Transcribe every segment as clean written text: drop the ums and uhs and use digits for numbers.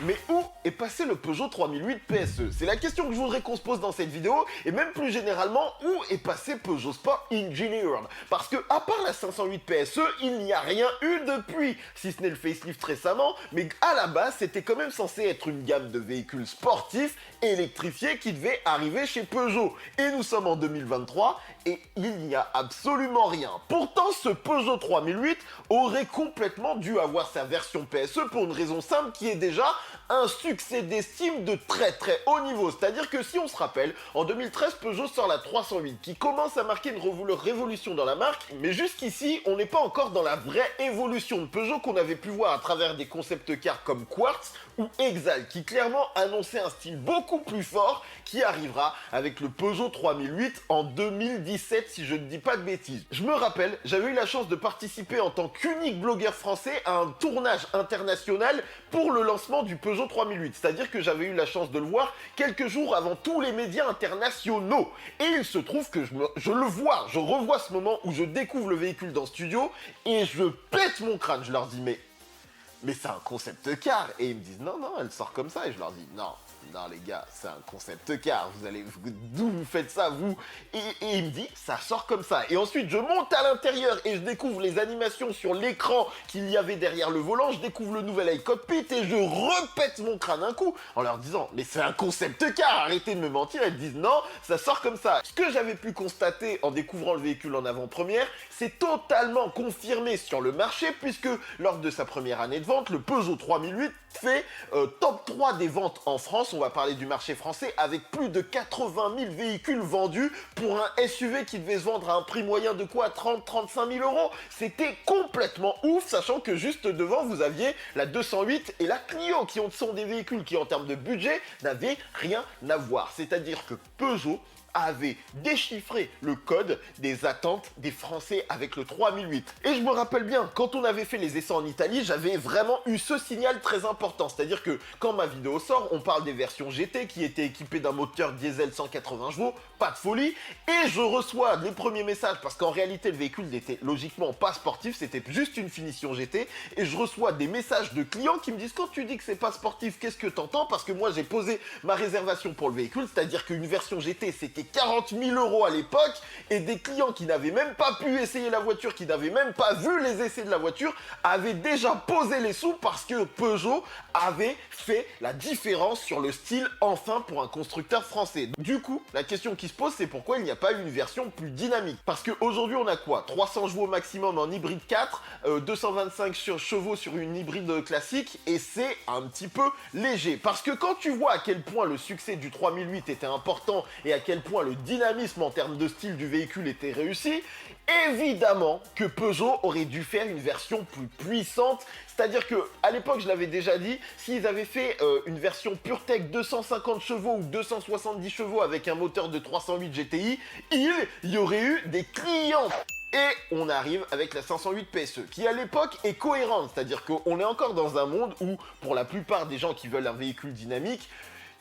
Mais où est passé le Peugeot 3008 PSE? C'est la question que je voudrais qu'on se pose dans cette vidéo, et même plus généralement, où est passé Peugeot Sport Engineered? Parce que, à part la 508 PSE, il n'y a rien eu depuis, si ce n'est le facelift récemment, mais à la base, c'était quand même censé être une gamme de véhicules sportifs électrifiés qui devait arriver chez Peugeot. Et nous sommes en 2023, et il n'y a absolument rien. Pourtant, ce Peugeot 3008 aurait complètement dû avoir sa version PSE pour une raison simple qui est déjà un succès d'estime de très haut niveau. C'est-à-dire que si on se rappelle, en 2013, Peugeot sort la 308 qui commence à marquer une révolution dans la marque, mais jusqu'ici, on n'est pas encore dans la vraie évolution de Peugeot qu'on avait pu voir à travers des concept cars comme Quartz ou Exalt, qui clairement annonçait un style beaucoup plus fort qui arrivera avec le Peugeot 3008 en 2017, si je ne dis pas de bêtises. Je me rappelle, j'avais eu la chance de participer en tant qu'unique blogueur français à un tournage international pour le lancement du Peugeot 3008. C'est-à-dire que j'avais eu la chance de le voir quelques jours avant tous les médias internationaux. Et il se trouve que je revois ce moment où je découvre le véhicule dans le studio et je pète mon crâne. Je leur dis, mais c'est un concept car. Et ils me disent, non, elle sort comme ça. Et je leur dis, non les gars, c'est un concept car, d'où vous faites ça, vous? Et il me dit, ça sort comme ça. Et ensuite, je monte à l'intérieur et je découvre les animations sur l'écran qu'il y avait derrière le volant, je découvre le nouvel iCockpit et je repète mon crâne un coup en leur disant, mais c'est un concept car, arrêtez de me mentir. Elles disent, non, ça sort comme ça. Ce que j'avais pu constater en découvrant le véhicule en avant-première, c'est totalement confirmé sur le marché puisque lors de sa première année de vente, le Peugeot 3008 fait top 3 des ventes en France. On va parler du marché français avec plus de 80 000 véhicules vendus pour un SUV qui devait se vendre à un prix moyen de quoi? 30-35 000 euros. C'était complètement ouf, sachant que juste devant vous aviez la 208 et la Clio qui sont des véhicules qui en termes de budget n'avaient rien à voir. C'est-à-dire que Peugeot avait déchiffré le code des attentes des Français avec le 3008. Et je me rappelle bien, quand on avait fait les essais en Italie, j'avais vraiment eu ce signal très important. C'est-à-dire que quand ma vidéo sort, on parle des versions GT qui étaient équipées d'un moteur diesel 180 chevaux, pas de folie, et je reçois les premiers messages, parce qu'en réalité le véhicule n'était logiquement pas sportif, c'était juste une finition GT, et je reçois des messages de clients qui me disent, quand tu dis que c'est pas sportif, qu'est-ce que t'entends? Parce que moi j'ai posé ma réservation pour le véhicule, c'est-à-dire qu'une version GT c'était 40 000 euros à l'époque, et des clients qui n'avaient même pas pu essayer la voiture, qui n'avaient même pas vu les essais de la voiture, avaient déjà posé les sous parce que Peugeot avait fait la différence sur le style enfin pour un constructeur français. Du coup, la question qui se pose, c'est pourquoi il n'y a pas une version plus dynamique. Parce qu'aujourd'hui, on a quoi? 300 chevaux maximum en hybride 4, 225 chevaux sur une hybride classique, et c'est un petit peu léger. Parce que quand tu vois à quel point le succès du 3008 était important et à quel point le dynamisme en termes de style du véhicule était réussi, évidemment que Peugeot aurait dû faire une version plus puissante. C'est-à-dire que à l'époque, je l'avais déjà dit, s'ils avaient fait une version PureTech 250 chevaux ou 270 chevaux avec un moteur de 308 GTI, il y aurait eu des clients. Et on arrive avec la 508 PSE, qui à l'époque est cohérente, c'est-à-dire qu'on est encore dans un monde où, pour la plupart des gens qui veulent un véhicule dynamique,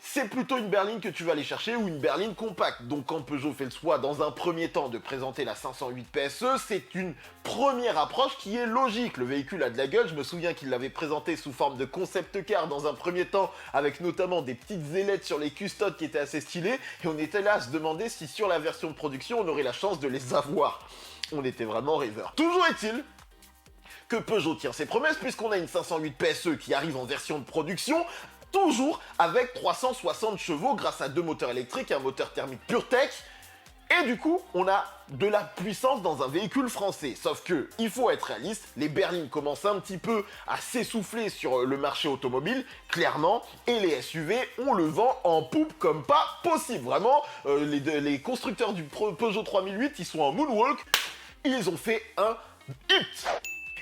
c'est plutôt une berline que tu vas aller chercher ou une berline compacte. Donc quand Peugeot fait le choix dans un premier temps de présenter la 508 PSE, c'est une première approche qui est logique. Le véhicule a de la gueule, je me souviens qu'il l'avait présenté sous forme de concept car dans un premier temps, avec notamment des petites ailettes sur les custodes qui étaient assez stylées, et on était là à se demander si sur la version de production on aurait la chance de les avoir. On était vraiment rêveurs. Toujours est-il que Peugeot tient ses promesses puisqu'on a une 508 PSE qui arrive en version de production, toujours avec 360 chevaux grâce à deux moteurs électriques et un moteur thermique PureTech. Et du coup, on a de la puissance dans un véhicule français. Sauf que, il faut être réaliste, les berlines commencent un petit peu à s'essouffler sur le marché automobile, clairement, et les SUV, on le vend en poupe comme pas possible. Vraiment, les constructeurs du Peugeot 3008, ils sont en moonwalk, ils ont fait un hit.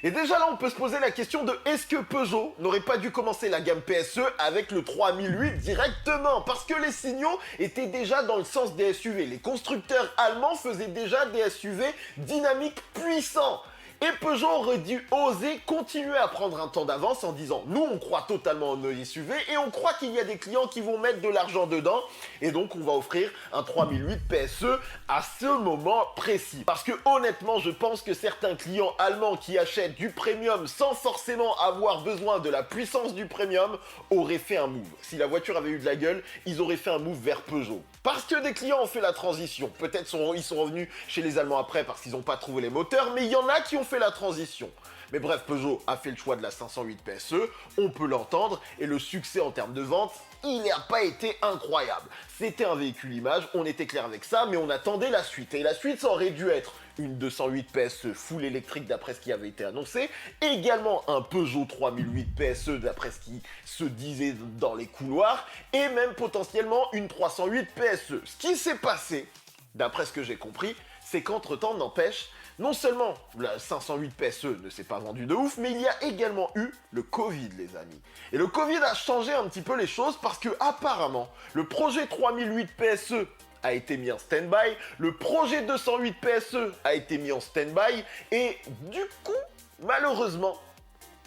Et déjà là, on peut se poser la question de est-ce que Peugeot n'aurait pas dû commencer la gamme PSE avec le 3008 directement? Parce que les signaux étaient déjà dans le sens des SUV. Les constructeurs allemands faisaient déjà des SUV dynamiques puissants. Et Peugeot aurait dû oser continuer à prendre un temps d'avance en disant nous on croit totalement en nos SUV et on croit qu'il y a des clients qui vont mettre de l'argent dedans et donc on va offrir un 3008 PSE à ce moment précis. Parce que honnêtement je pense que certains clients allemands qui achètent du premium sans forcément avoir besoin de la puissance du premium auraient fait un move. Si la voiture avait eu de la gueule, ils auraient fait un move vers Peugeot. Parce que des clients ont fait la transition. Peut-être ils sont revenus chez les Allemands après parce qu'ils n'ont pas trouvé les moteurs, mais il y en a qui ont fait la transition. Mais bref, Peugeot a fait le choix de la 508 PSE, on peut l'entendre, et le succès en termes de vente, il n'a pas été incroyable. C'était un véhicule image, on était clair avec ça, mais on attendait la suite. Et la suite, ça aurait dû être une 208 PSE full électrique d'après ce qui avait été annoncé, également un Peugeot 3008 PSE d'après ce qui se disait dans les couloirs, et même potentiellement une 308 PSE. Ce qui s'est passé, d'après ce que j'ai compris, c'est qu'entre-temps, n'empêche, non seulement la 508 PSE ne s'est pas vendue de ouf, mais il y a également eu le Covid, les amis. Et le Covid a changé un petit peu les choses parce que apparemment, le projet 3008 PSE a été mis en stand-by, le projet 208 PSE a été mis en stand-by, et du coup, malheureusement,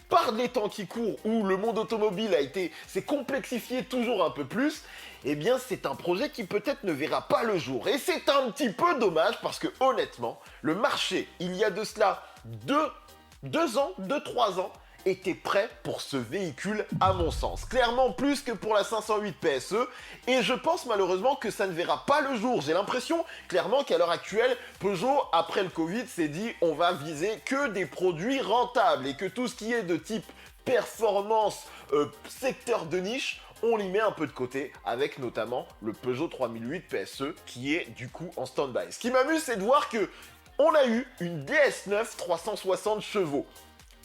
par les temps qui courent, où le monde automobile s'est complexifié toujours un peu plus, eh bien c'est un projet qui peut-être ne verra pas le jour. Et c'est un petit peu dommage parce que honnêtement, le marché, il y a de cela 3 ans, était prêt pour ce véhicule à mon sens. Clairement plus que pour la 508 PSE et je pense malheureusement que ça ne verra pas le jour. J'ai l'impression clairement qu'à l'heure actuelle, Peugeot, après le Covid, s'est dit on va viser que des produits rentables et que tout ce qui est de type performance, secteur de niche, on l'y met un peu de côté avec notamment le Peugeot 3008 PSE qui est du coup en stand-by. Ce qui m'amuse, c'est de voir que on a eu une DS9 360 chevaux.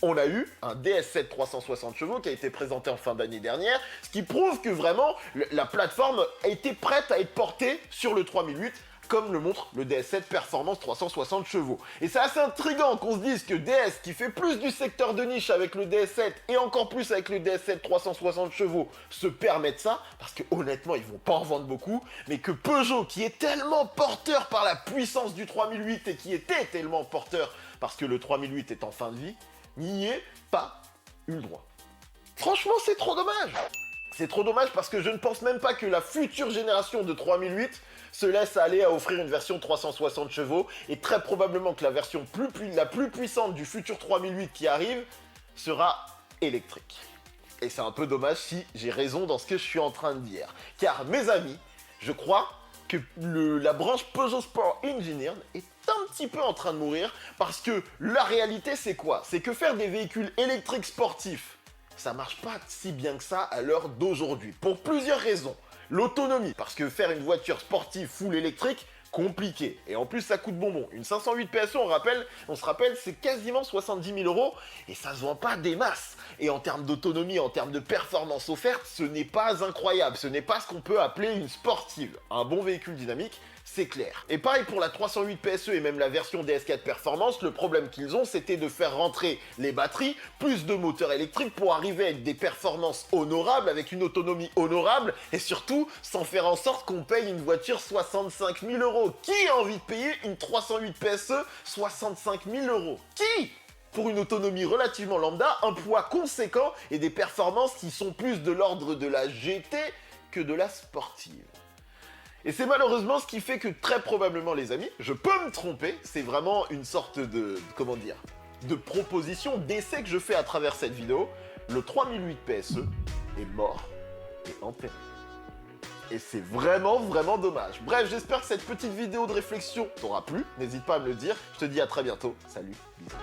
On a eu un DS7 360 chevaux qui a été présenté en fin d'année dernière, ce qui prouve que vraiment la plateforme a été prête à être portée sur le 3008, comme le montre le DS7 Performance 360 chevaux. Et c'est assez intriguant qu'on se dise que DS, qui fait plus du secteur de niche avec le DS7 et encore plus avec le DS7 360 chevaux, se permettent ça, parce que honnêtement, ils vont pas en vendre beaucoup, mais que Peugeot, qui est tellement porteur par la puissance du 3008 et qui était tellement porteur parce que le 3008 est en fin de vie, n'y est pas eu le droit. Franchement, c'est trop dommage. C'est trop dommage parce que je ne pense même pas que la future génération de 3008 se laisse aller à offrir une version 360 chevaux et très probablement que la version la plus puissante du futur 3008 qui arrive sera électrique. Et c'est un peu dommage si j'ai raison dans ce que je suis en train de dire. Car mes amis, je crois que la branche Peugeot Sport Engineered est un petit peu en train de mourir parce que la réalité c'est quoi? C'est que faire des véhicules électriques sportifs, ça marche pas si bien que ça à l'heure d'aujourd'hui pour plusieurs raisons. L'autonomie, parce que faire une voiture sportive full électrique, compliqué. Et en plus, ça coûte bonbon. Une 508 PSE, on se rappelle, c'est quasiment 70 000 € et ça se vend pas des masses. Et en termes d'autonomie, en termes de performance offerte, ce n'est pas incroyable. Ce n'est pas ce qu'on peut appeler une sportive. Un bon véhicule dynamique, c'est clair. Et pareil pour la 308 PSE et même la version DS4 Performance, le problème qu'ils ont, c'était de faire rentrer les batteries, plus de moteurs électriques pour arriver avec des performances honorables, avec une autonomie honorable, et surtout, sans faire en sorte qu'on paye une voiture 65 000 €. Qui a envie de payer une 308 PSE 65 000 €? Qui ? Pour une autonomie relativement lambda, un poids conséquent et des performances qui sont plus de l'ordre de la GT que de la sportive. Et c'est malheureusement ce qui fait que très probablement les amis, je peux me tromper, c'est vraiment une sorte de, comment dire, de proposition, d'essai que je fais à travers cette vidéo, le 3008 PSE est mort et enterré. Et c'est vraiment, vraiment dommage. Bref, j'espère que cette petite vidéo de réflexion t'aura plu, n'hésite pas à me le dire, je te dis à très bientôt, salut, bisous.